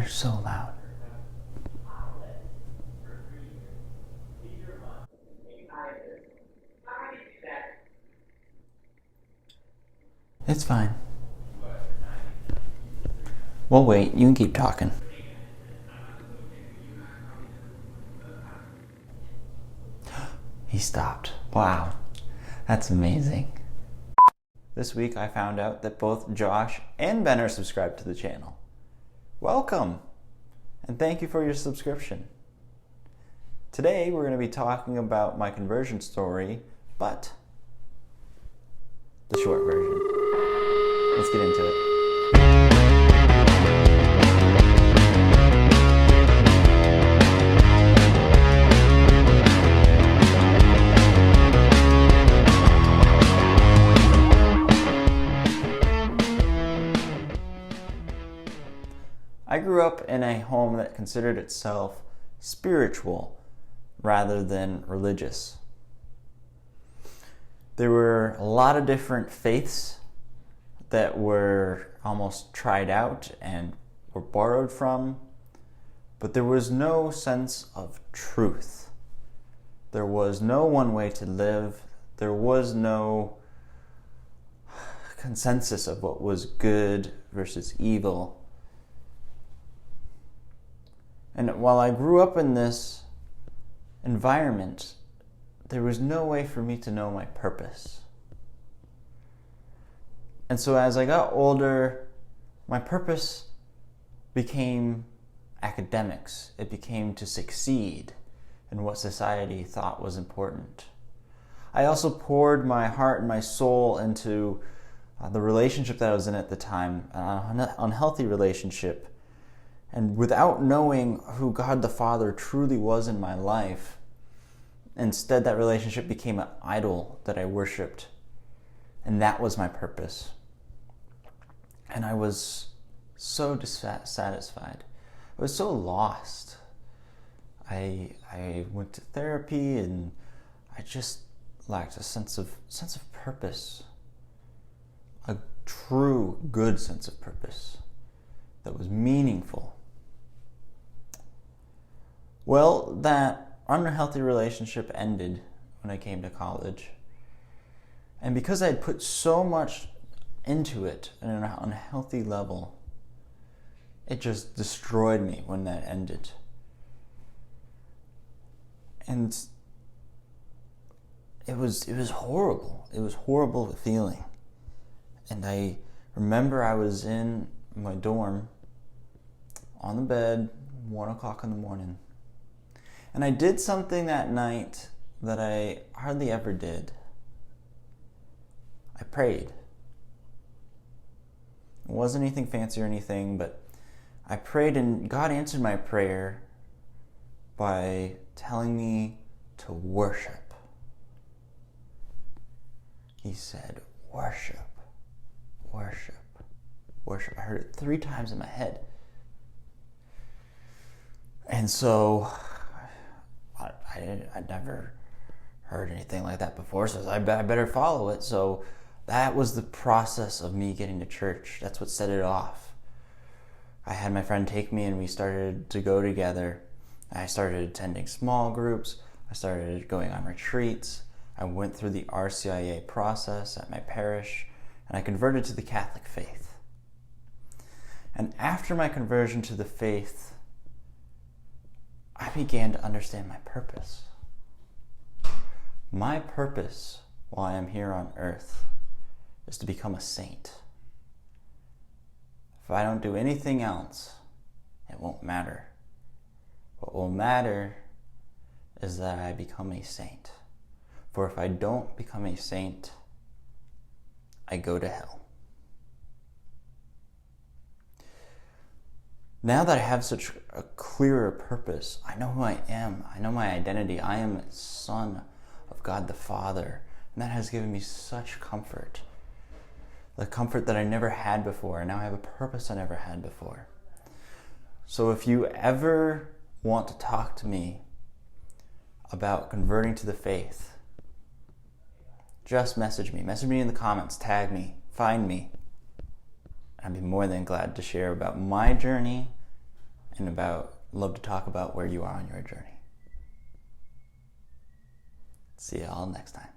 You're so loud. It's fine. Well, wait, you can keep talking. He stopped. Wow, that's amazing. This week I found out that both Josh and Ben are subscribed to the channel. Welcome, and thank you for your subscription. Today we're going to be talking about my conversion story, but the short version. Let's get into it. I grew up in a home that considered itself spiritual rather than religious. There were a lot of different faiths that were almost tried out and were borrowed from, but there was no sense of truth. There was no one way to live. There was no consensus of what was good versus evil. And while I grew up in this environment, there was no way for me to know my purpose. And so as I got older, my purpose became academics. It became to succeed in what society thought was important. I also poured my heart and my soul into the relationship that I was in at the time, an unhealthy relationship. And without knowing who God the Father truly was in my life, instead that relationship became an idol that I worshipped. And that was my purpose. And I was so dissatisfied. I was so lost. I went to therapy and I just lacked a sense of purpose. A true good sense of purpose that was meaningful. Well, that unhealthy relationship ended when I came to college. And because I had put so much into it on an unhealthy level, it just destroyed me when that ended. And it was horrible. It was horrible feeling. And I remember I was in my dorm on the bed, 1 o'clock in the morning. And I did something that night that I hardly ever did. I prayed. It wasn't anything fancy or anything, but I prayed and God answered my prayer by telling me to worship. He said, worship, worship, worship. I heard it 3 times in my head. And so I'd never heard anything like that before, so I better follow it. So that was the process of me getting to church. That's what set it off. I had my friend take me and we started to go together. I started attending small groups. I started going on retreats. I went through the RCIA process at my parish, and I converted to the Catholic faith. And after my conversion to the faith, I began to understand my purpose. My purpose while I am here on earth is to become a saint. If I don't do anything else, it won't matter. What will matter is that I become a saint. For if I don't become a saint, I go to hell. Now that I have such a clearer purpose, I know who I am. I know my identity. I am a son of God the Father. And that has given me such comfort. The comfort that I never had before. And now I have a purpose I never had before. So if you ever want to talk to me about converting to the faith, just message me. Message me in the comments. Tag me. Find me. I'd be more than glad to share about my journey and love to talk about where you are on your journey. See you all next time.